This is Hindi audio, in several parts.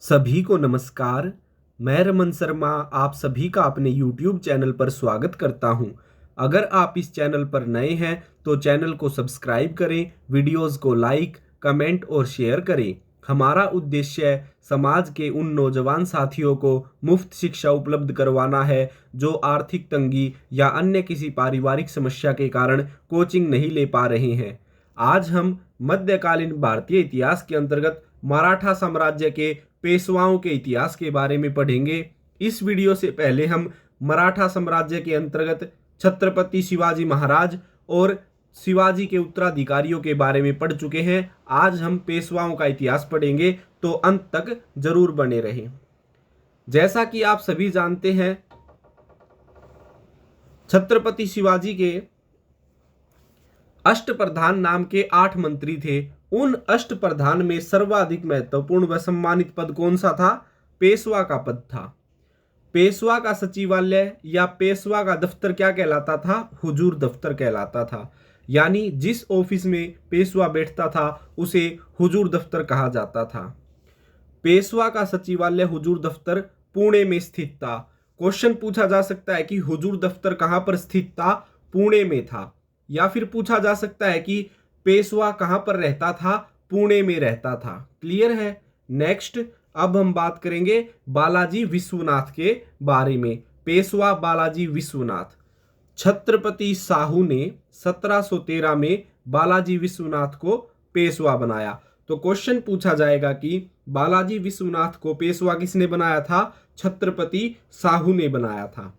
सभी को नमस्कार। मैं रमन शर्मा आप सभी का अपने YouTube चैनल पर स्वागत करता हूं। अगर आप इस चैनल पर नए हैं तो चैनल को सब्सक्राइब करें, वीडियोस को लाइक, कमेंट और शेयर करें। हमारा उद्देश्य समाज के उन नौजवान साथियों को मुफ्त शिक्षा उपलब्ध करवाना है जो आर्थिक तंगी या अन्य किसी पारिवारिक समस्या के कारण कोचिंग नहीं ले पा रहे हैं। आज हम मध्यकालीन भारतीय इतिहास के अंतर्गत मराठा साम्राज्य के पेशवाओं के इतिहास के बारे में पढ़ेंगे। इस वीडियो से पहले हम मराठा साम्राज्य के अंतर्गत छत्रपति शिवाजी महाराज और शिवाजी के उत्तराधिकारियों के बारे में पढ़ चुके हैं। आज हम पेशवाओं का इतिहास पढ़ेंगे, तो अंत तक जरूर बने रहें। जैसा कि आप सभी जानते हैं, छत्रपति शिवाजी के अष्टप्रधान नाम के 8 मंत्री थे। उन अष्टप्रधान में सर्वाधिक महत्वपूर्ण व सम्मानित पद कौन सा था? पेशवा का पद था। पेशवा का सचिवालय या पेशवा का दफ्तर क्या कहलाता था? हुजूर दफ्तर कहलाता था। यानी जिस ऑफिस में पेशवा बैठता था उसे हुजूर दफ्तर कहा जाता था। पेशवा का सचिवालय हुजूर दफ्तर पुणे में स्थित था। क्वेश्चन पूछा जा सकता है कि हुजूर दफ्तर कहां पर स्थित था? पुणे में था। या फिर पूछा जा सकता है कि पेशवा कहां पर रहता था? पुणे में रहता था। क्लियर है? नेक्स्ट अब हम बात करेंगे बालाजी विश्वनाथ के बारे में। पेशवा बालाजी विश्वनाथ। छत्रपति साहू ने 1713 में बालाजी विश्वनाथ को पेशवा बनाया। तो क्वेश्चन पूछा जाएगा कि बालाजी विश्वनाथ को पेशवा किसने बनाया था? छत्रपति साहू ने बनाया था।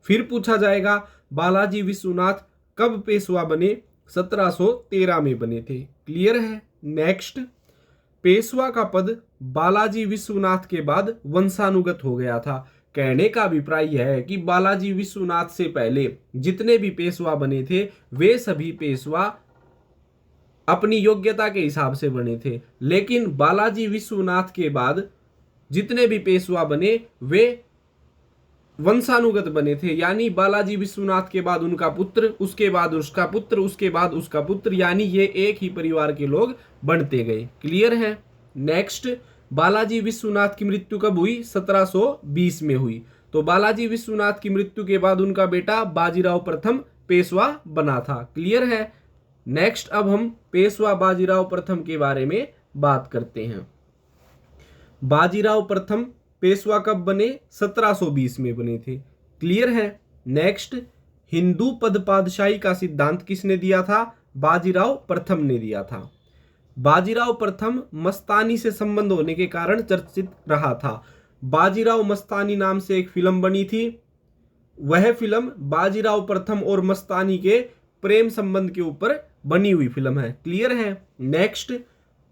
फिर पूछा जाएगा बालाजी विश्वनाथ कब पेशवा बने? 1713 में बने थे। क्लियर है? नेक्स्ट, पेशवा का पद बालाजी विश्वनाथ के बाद वंशानुगत हो गया था। कहने का अभिप्राय यह है कि बालाजी विश्वनाथ से पहले जितने भी पेशवा बने थे वे सभी पेशवा अपनी योग्यता के हिसाब से बने थे, लेकिन बालाजी विश्वनाथ के बाद जितने भी पेशवा बने वे वंशानुगत बने थे। यानी बालाजी विश्वनाथ के बाद उनका पुत्र, उसके बाद उसका पुत्र, उसके बाद उसका पुत्र, यानी ये एक ही परिवार के लोग बनते गए। क्लियर है? नेक्स्ट, बालाजी विश्वनाथ की मृत्यु कब हुई? 1720 में हुई। तो बालाजी विश्वनाथ की मृत्यु के बाद उनका बेटा बाजीराव प्रथम पेशवा बना था। क्लियर है? नेक्स्ट अब हम पेशवा बाजीराव प्रथम के बारे में बात करते हैं। बाजीराव प्रथम पेशवा कब बने? 1720 में बने थे। क्लियर है? नेक्स्ट, हिंदू पद पादशाही का सिद्धांत किसने दिया था? बाजीराव प्रथम ने दिया था। बाजीराव प्रथम मस्तानी से संबंध होने के कारण चर्चित रहा था। बाजीराव मस्तानी नाम से एक फिल्म बनी थी। वह फिल्म बाजीराव प्रथम और मस्तानी के प्रेम संबंध के ऊपर बनी हुई फिल्म है। क्लियर है? नेक्स्ट,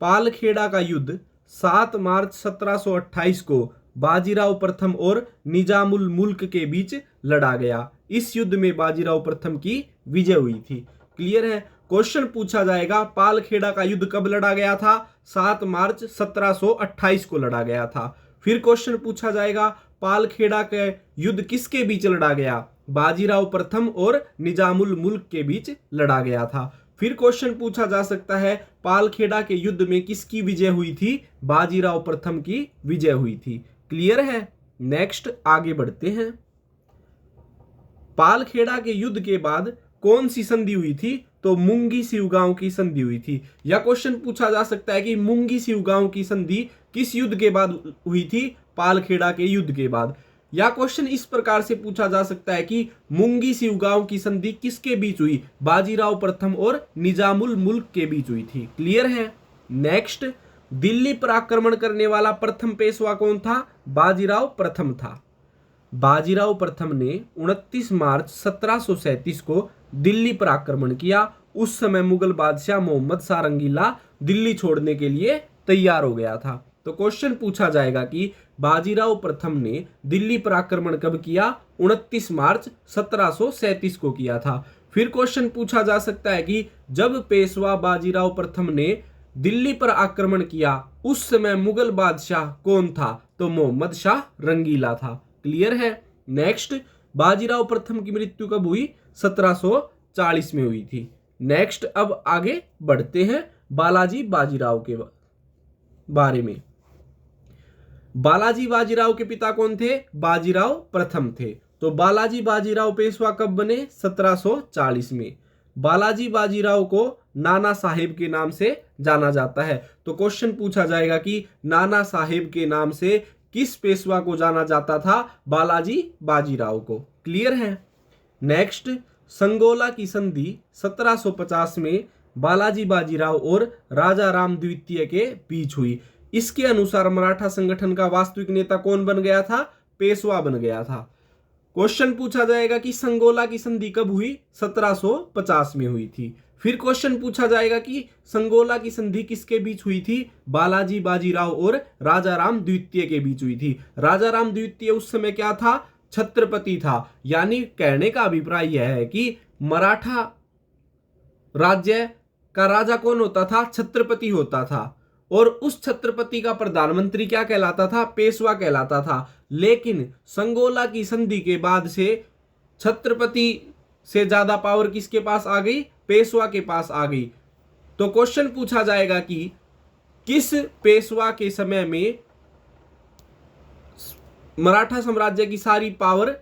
पालखेड़ा का युद्ध 7 मार्च 1728 को बाजीराव प्रथम और निजामुल मुल्क के बीच लड़ा गया। इस युद्ध में बाजीराव प्रथम की विजय हुई थी। क्लियर है? क्वेश्चन पूछा जाएगा पालखेड़ा का युद्ध कब लड़ा गया था? 7 मार्च 1728 को लड़ा गया था। फिर क्वेश्चन पूछा जाएगा पालखेड़ा के युद्ध किसके बीच लड़ा गया? बाजीराव प्रथम और निजामुल मुल्क के बीच लड़ा गया था। फिर क्वेश्चन पूछा जा सकता है पालखेड़ा के युद्ध में किसकी विजय हुई थी? बाजीराव प्रथम की विजय हुई थी। क्लियर है? नेक्स्ट आगे बढ़ते हैं। पालखेड़ा के युद्ध के बाद कौन सी संधि हुई थी? तो मुंगी सिवगांव की संधि हुई थी। या क्वेश्चन पूछा जा सकता है कि मुंगी सिवगांव की संधि किस युद्ध के बाद हुई थी? पालखेड़ा के युद्ध के बाद। या क्वेश्चन इस प्रकार से पूछा जा सकता है कि मुंगी सिवगांव की संधि किसके बीच हुई? बाजीराव प्रथम और निजामुल मुल्क के बीच हुई थी। क्लियर है? नेक्स्ट, दिल्ली पर आक्रमण करने वाला प्रथम पेशवा कौन था? बाजीराव प्रथम था। बाजीराव प्रथम ने 29 मार्च 1737 को दिल्ली पर आक्रमण किया। उस समय मुगल बादशाह मोहम्मद शाह रंगीला दिल्ली छोड़ने के लिए तैयार हो गया था। तो क्वेश्चन पूछा जाएगा कि बाजीराव प्रथम ने दिल्ली पर आक्रमण कब किया? 29 मार्च 1737 को किया था। फिर क्वेश्चन पूछा जा सकता है कि जब पेशवा बाजीराव प्रथम ने दिल्ली पर आक्रमण किया उस समय मुगल बादशाह कौन था? तो मोहम्मद शाह रंगीला था। क्लियर है? नेक्स्ट, बाजीराव प्रथम की मृत्यु कब हुई? 1740 में हुई थी। नेक्स्ट अब आगे बढ़ते हैं बालाजी बाजीराव के बारे में। बालाजी बाजीराव के पिता कौन थे? बाजीराव प्रथम थे। तो बालाजी बाजीराव पेशवा कब बने? 1740 में। बालाजी बाजीराव को नाना साहेब के नाम से जाना जाता है। तो क्वेश्चन पूछा जाएगा कि नाना साहेब के नाम से किस पेशवा को जाना जाता था? बालाजी बाजीराव को। क्लियर है? नेक्स्ट, संगोला की संधि 1750 में बालाजी बाजीराव और राजा राम द्वितीय के बीच हुई। इसके अनुसार मराठा संगठन का वास्तविक नेता कौन बन गया था? पेशवा बन गया था। क्वेश्चन पूछा जाएगा कि संगोला की संधि कब हुई? 1750 में हुई थी। फिर क्वेश्चन पूछा जाएगा कि संगोला की संधि किसके बीच हुई थी? बालाजी बाजीराव और राजा राम द्वितीय के बीच हुई थी। राजा राम द्वितीय उस समय क्या था? छत्रपति था। यानी कहने का अभिप्राय यह है कि मराठा राज्य का राजा कौन होता था? छत्रपति होता था। और उस छत्रपति का प्रधानमंत्री क्या कहलाता था? पेशवा कहलाता था। लेकिन संगोला की संधि के बाद से छत्रपति से ज्यादा पावर किसके पास आ गई? पेशवा के पास आ गई। तो क्वेश्चन पूछा जाएगा कि किस पेशवा के समय में मराठा साम्राज्य की सारी पावर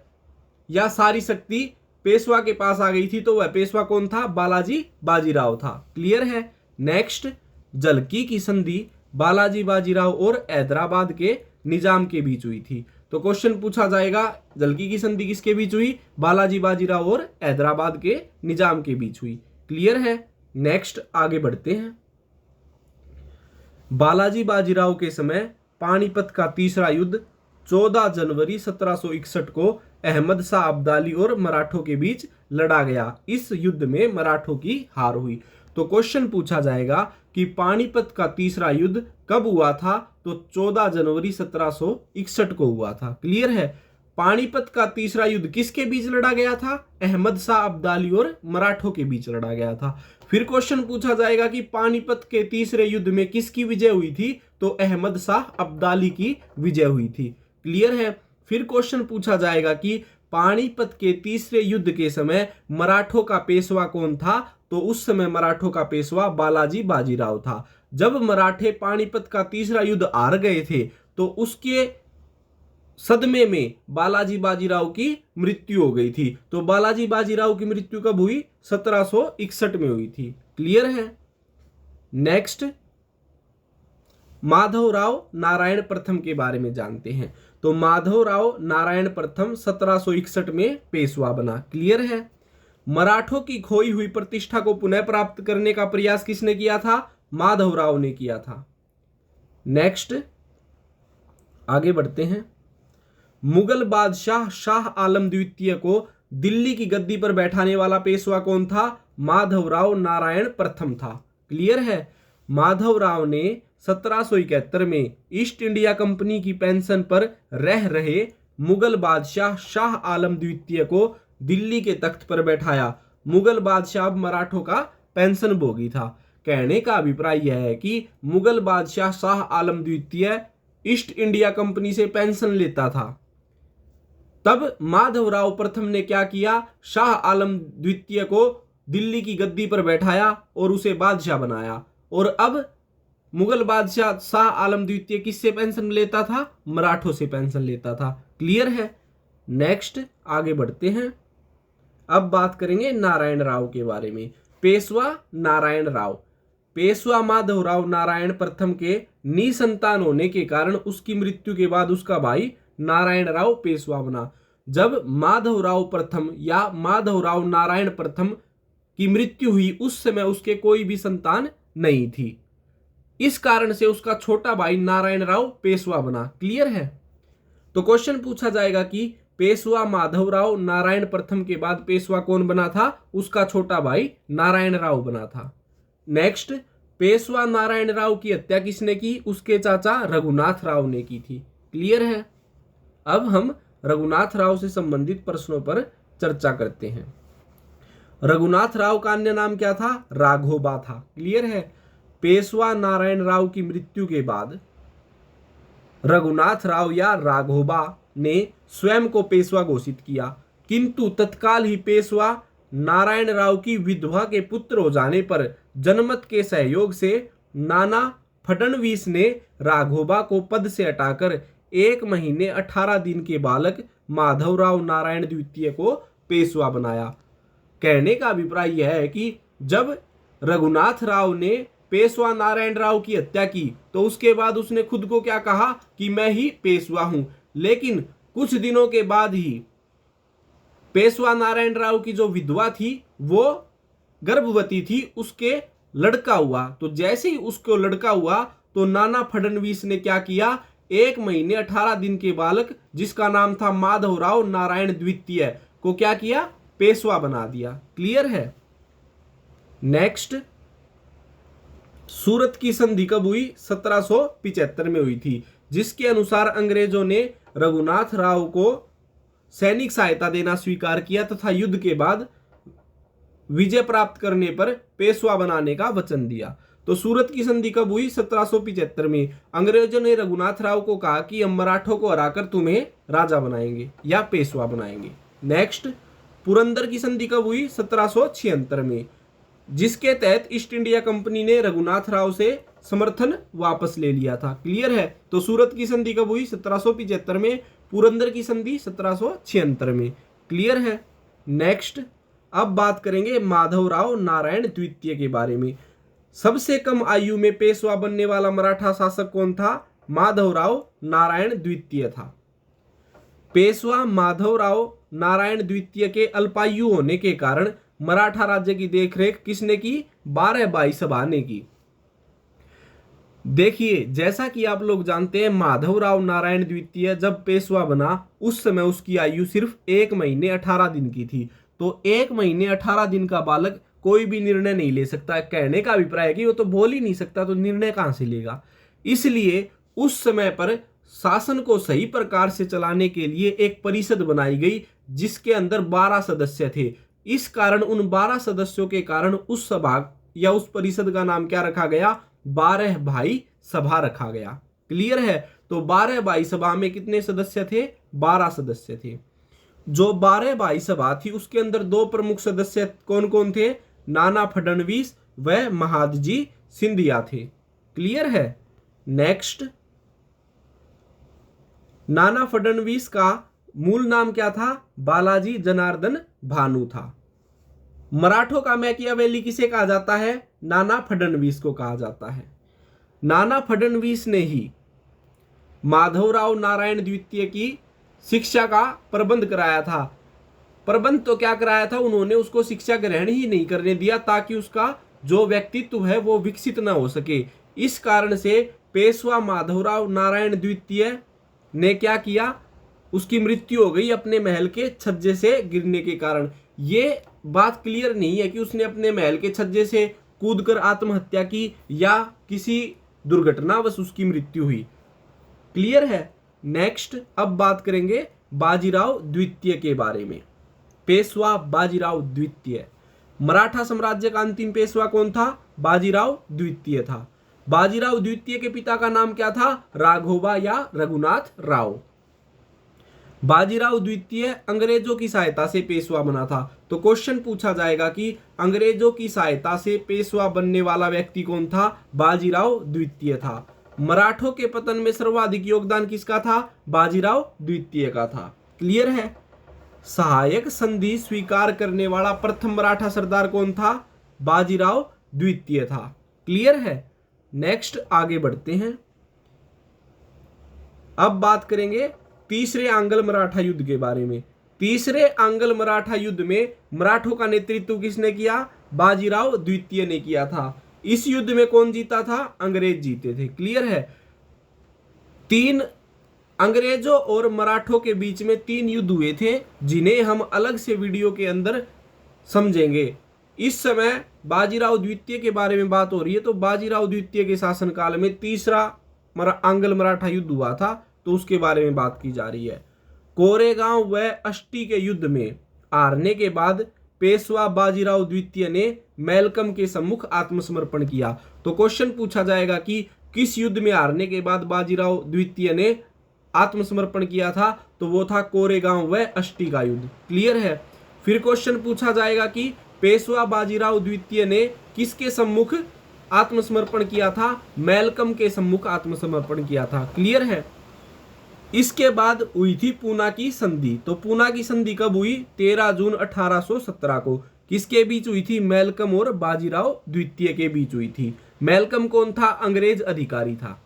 या सारी शक्ति पेशवा के पास आ गई थी? तो वह पेशवा कौन था? बालाजी बाजीराव था। क्लियर है? नेक्स्ट, जलकी की संधि बालाजी बाजीराव और हैदराबाद के निजाम के बीच हुई थी। तो क्वेश्चन पूछा जाएगा जलकी की संधि किसके बीच हुई? बालाजी बाजीराव और हैदराबाद के निजाम के बीच हुई। क्लियर है? नेक्स्ट आगे बढ़ते हैं। बालाजी बाजीराव के समय पानीपत का तीसरा युद्ध 14 जनवरी 1761 को अहमद शाह अब्दाली और मराठों के बीच लड़ा गया। इस युद्ध में मराठों की हार हुई। तो क्वेश्चन पूछा जाएगा कि पानीपत का तीसरा युद्ध कब हुआ था? तो 14 जनवरी 1761 को हुआ था। क्लियर है? पानीपत का तीसरा युद्ध किसके बीच लड़ा गया था? अहमद शाह अब्दाली और मराठों के बीच लड़ा गया था। फिर क्वेश्चन पूछा जाएगा कि पानीपत के तीसरे युद्ध में किसकी विजय हुई थी? तो अहमद शाह अब्दाली की विजय हुई थी। क्लियर है? फिर क्वेश्चन पूछा जाएगा कि पानीपत के तीसरे युद्ध के समय मराठों का पेशवा कौन था? तो उस समय मराठों का पेशवा बालाजी बाजीराव था। जब मराठे पानीपत का तीसरा युद्ध हार गए थे तो उसके सदमे में बालाजी बाजीराव की मृत्यु हो गई थी। तो बालाजी बाजीराव की मृत्यु कब हुई? 1761 में हुई थी। क्लियर है? नेक्स्ट, माधवराव नारायण प्रथम के बारे में जानते हैं। तो माधवराव नारायण प्रथम 1761 में पेशवा बना। क्लियर है? मराठों की खोई हुई प्रतिष्ठा को पुनः प्राप्त करने का प्रयास किसने किया था? माधवराव ने किया था। नेक्स्ट आगे बढ़ते हैं। मुगल बादशाह शाह आलम द्वितीय को दिल्ली की गद्दी पर बैठाने वाला पेशवा कौन था? माधवराव नारायण प्रथम था। क्लियर है? माधवराव ने 1771 में ईस्ट इंडिया कंपनी की पेंशन पर रह रहे मुगल बादशाह शाह आलम द्वितीय को दिल्ली के तख्त पर बैठाया। मुगल बादशाह अब मराठों का पेंशन भोगी था। कहने का अभिप्राय यह है कि मुगल बादशाह शाह आलम द्वितीय ईस्ट इंडिया कंपनी से पेंशन लेता था। तब माधवराव प्रथम ने क्या किया? शाह आलम द्वितीय को दिल्ली की गद्दी पर बैठाया और उसे बादशाह बनाया। और अब मुगल बादशाह शाह आलम द्वितीय किससे पेंशन लेता था? मराठों से पेंशन लेता था। क्लियर है? नेक्स्ट आगे बढ़ते हैं। अब बात करेंगे नारायण राव के बारे में। पेशवा नारायण राव। पेशवा माधवराव नारायण प्रथम के निसंतान होने के कारण उसकी मृत्यु के बाद उसका भाई नारायण राव पेशवा बना। जब माधवराव प्रथम या माधवराव नारायण प्रथम की मृत्यु हुई उस समय उसके कोई भी संतान नहीं थी। इस कारण से उसका छोटा भाई नारायण राव पेशवा बना। क्लियर है? तो क्वेश्चन पूछा जाएगा कि पेशवा माधवराव नारायण प्रथम के बाद पेशवा कौन बना था? उसका छोटा भाई नारायण राव बना था। नेक्स्ट, पेशवा नारायण राव की हत्या किसने की? उसके चाचा रघुनाथ राव ने की थी। क्लियर है? अब हम रघुनाथ राव से संबंधित प्रश्नों पर चर्चा करते हैं। रघुनाथ राव का अन्य नाम क्या था? राघोबा था। क्लियर है? पेशवा नारायण राव की मृत्यु के बाद रघुनाथ राव या राघोबा ने स्वयं को पेशवा घोषित किया, किंतु तत्काल ही पेशवा नारायण राव की विधवा के पुत्र हो जाने पर जनमत के सहयोग से नाना फडणवीस ने राघोबा को पद से हटाकर 1 महीने 18 दिन के बालक माधवराव नारायण द्वितीय को पेशवा बनाया। कहने का अभिप्राय यह है कि जब रघुनाथ राव ने पेशवा नारायण राव की हत्या की तो उसके बाद उसने खुद को क्या कहा कि मैं ही पेशवा हूं। लेकिन कुछ दिनों के बाद ही पेशवा नारायण राव की जो विधवा थी वो गर्भवती थी, उसके लड़का हुआ। तो जैसे ही उसको लड़का हुआ तो नाना फडणवीस ने क्या किया, 1 महीने 18 दिन के बालक जिसका नाम था माधवराव नारायण द्वितीय को क्या किया, पेशवा बना दिया। क्लियर है। नेक्स्ट, सूरत की संधि कब हुई? 1775 में हुई थी, जिसके अनुसार अंग्रेजों ने रघुनाथ राव को सैनिक सहायता देना स्वीकार किया तथा युद्ध के बाद विजय प्राप्त करने पर पेशवा बनाने का वचन दिया। तो सूरत की संधि कब हुई? 1775 में। अंग्रेजों ने रघुनाथ राव को कहा कि हम मराठों को हराकर तुम्हें राजा बनाएंगे या पेशवा बनाएंगे। नेक्स्ट, पुरंदर की संधि कब हुई? 1776 में, जिसके तहत ईस्ट इंडिया कंपनी ने रघुनाथ राव से समर्थन वापस ले लिया था। क्लियर है। तो सूरत की संधि कब हुई? 1775 में। पुरंदर की संधि 1776 में। क्लियर है। नेक्स्ट, अब बात करेंगे माधवराव नारायण द्वितीय के बारे में। सबसे कम आयु में पेशवा बनने वाला मराठा शासक कौन था? माधवराव नारायण द्वितीय था। पेशवा माधवराव नारायण द्वितीय के अल्पायु होने के कारण मराठा राज्य की देखरेख किसने की? 12बाई सभा ने की। देखिए, जैसा कि आप लोग जानते हैं, माधवराव नारायण द्वितीय जब पेशवा बना उस समय उसकी आयु सिर्फ 1 महीने 18 दिन की थी। तो 1 महीने 18 दिन का बालक कोई भी निर्णय नहीं ले सकता। कहने का अभिप्राय है कि वो तो बोल ही नहीं सकता, तो निर्णय कहां से लेगा। इसलिए उस समय पर शासन को सही प्रकार से चलाने के लिए एक परिषद बनाई गई जिसके अंदर 12 सदस्य थे। इस कारण उन 12 सदस्यों के कारण उस सभा या उस परिषद का नाम क्या रखा गया? 12 भाई सभा रखा गया। क्लियर है। तो 12 भाई सभा में कितने सदस्य थे? 12 सदस्य थे। जो 12 भाई सभा थी उसके अंदर 2 प्रमुख सदस्य कौन कौन थे? नाना फडणवीस व महादजी सिंधिया थे। क्लियर है। नेक्स्ट, नाना फडणवीस का मूल नाम क्या था? बालाजी जनार्दन भानु था। मराठों का मैकियावेली किसे कहा जाता है? नाना फडणवीस को कहा जाता है। नाना फडणवीस ने ही माधवराव नारायण द्वितीय की शिक्षा का प्रबंध कराया था। प्रबंध तो क्या कराया था, उन्होंने उसको शिक्षा ग्रहण ही नहीं करने दिया ताकि उसका जो व्यक्तित्व है वो विकसित न हो सके। इस कारण से पेशवा माधवराव नारायण द्वितीय ने क्या किया, उसकी मृत्यु हो गई अपने महल के छज्जे से गिरने के कारण। ये बात क्लियर नहीं है कि उसने अपने महल के छज्जे से कूदकर आत्महत्या की या किसी दुर्घटनावश उसकी मृत्यु हुई। क्लियर है। नेक्स्ट, अब बात करेंगे बाजीराव द्वितीय के बारे में। पेशवा बाजीराव द्वितीय। मराठा साम्राज्य का अंतिम पेशवा कौन था? बाजीराव द्वितीय था। बाजीराव द्वितीय के पिता का नाम क्या था? राघोबा या रघुनाथ राव। बाजीराव द्वितीय अंग्रेजों की सहायता से पेशवा बना था। तो क्वेश्चन पूछा जाएगा कि अंग्रेजों की सहायता से पेशवा बनने वाला व्यक्ति कौन था? बाजीराव द्वितीय था। मराठों के पतन में सर्वाधिक योगदान किसका था? बाजीराव द्वितीय का था। क्लियर है। सहायक संधि स्वीकार करने वाला प्रथम मराठा सरदार कौन था? बाजीराव द्वितीय था। क्लियर है। नेक्स्ट, आगे बढ़ते हैं। अब बात करेंगे तीसरे आंग्ल मराठा युद्ध के बारे में। तीसरे आंग्ल मराठा युद्ध में मराठों का नेतृत्व किसने किया? बाजीराव द्वितीय ने किया था। इस युद्ध में कौन जीता था? अंग्रेज जीते थे। क्लियर है। 3 अंग्रेजों और मराठों के बीच में 3 युद्ध हुए थे जिन्हें हम अलग से वीडियो के अंदर समझेंगे। इस समय बाजीराव द्वितीय के बारे में बात हो रही है, तो बाजीराव द्वितीय के शासनकाल में तीसरा आंग्ल मराठा युद्ध हुआ था, तो उसके बारे में बात की जा रही है। कोरेगांव व अष्टी के युद्ध में हारने के बाद पेशवा बाजीराव द्वितीय ने मैलकम के सम्मुख आत्मसमर्पण किया। तो क्वेश्चन पूछा जाएगा कि किस युद्ध में हारने के बाद बाजीराव द्वितीय ने आत्मसमर्पण किया था? तो वो था कोरेगांव व अष्टी का युद्ध। क्लियर है। फिर क्वेश्चन पूछा जाएगा कि पेशवा बाजीराव द्वितीय ने किसके सम्मुख आत्मसमर्पण किया था? मैलकम के सम्मुख आत्मसमर्पण किया था। क्लियर है। इसके बाद हुई थी पूना की संधि। तो पूना की संधि कब हुई? 13 जून 1817 को। किसके बीच हुई थी? मैलकम और बाजीराव द्वितीय के बीच हुई थी। मैलकम कौन था? अंग्रेज अधिकारी था।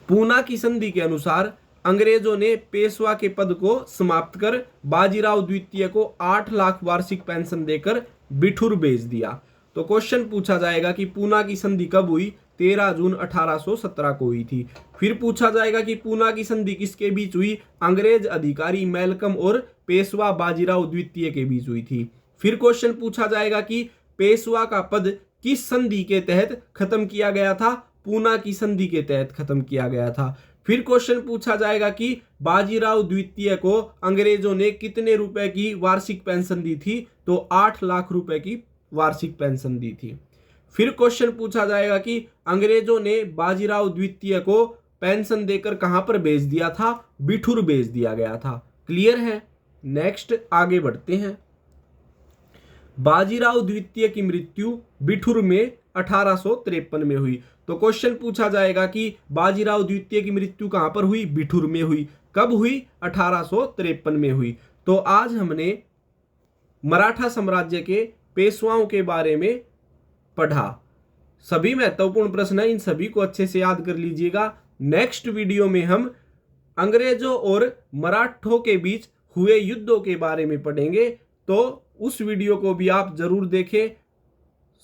पूना की संधि के अनुसार अंग्रेजों ने पेशवा के पद को समाप्त कर बाजीराव द्वितीय को 8 लाख वार्षिक पेंशन देकर बिठूर भेज दिया। तो क्वेश्चन पूछा जाएगा कि पूना की संधि कब हुई? 13 जून 1817 को हुई थी। फिर पूछा जाएगा कि पूना की संधि किसके बीच हुई? अंग्रेज अधिकारी मैलकम और पेशवा बाजीराव द्वितीय के बीच हुई थी। फिर क्वेश्चन पूछा जाएगा कि पेशवा का पद किस संधि के तहत खत्म किया गया था? पूना की संधि के तहत खत्म किया गया था। फिर क्वेश्चन पूछा जाएगा कि बाजीराव द्वितीय को अंग्रेजों ने कितने रुपए की वार्षिक पेंशन दी थी? तो 8 लाख रुपए की वार्षिक पेंशन दी थी। फिर क्वेश्चन पूछा जाएगा कि अंग्रेजों ने बाजीराव द्वितीय को पेंशन देकर कहां पर भेज दिया था? बिठूर भेज दिया गया था। क्लियर है? नेक्स्ट आगे बढ़ते हैं। बाजीराव द्वितीय की मृत्यु बिठूर में 1853 में हुई। तो क्वेश्चन पूछा जाएगा कि बाजीराव द्वितीय की मृत्यु कहां पर हुई? बिठूर में हुई। कब हुई? 1853 में हुई। तो आज हमने मराठा साम्राज्य के पेशवाओं के बारे में पढ़ा। सभी महत्वपूर्ण प्रश्न है, इन सभी को अच्छे से याद कर लीजिएगा। नेक्स्ट वीडियो में हम अंग्रेजों और मराठों के बीच हुए युद्धों के बारे में पढ़ेंगे। तो उस वीडियो को भी आप जरूर देखें।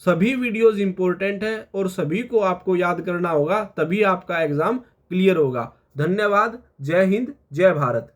सभी वीडियोस इंपॉर्टेंट है और सभी को आपको याद करना होगा, तभी आपका एग्जाम क्लियर होगा। धन्यवाद। जय हिंद, जय भारत।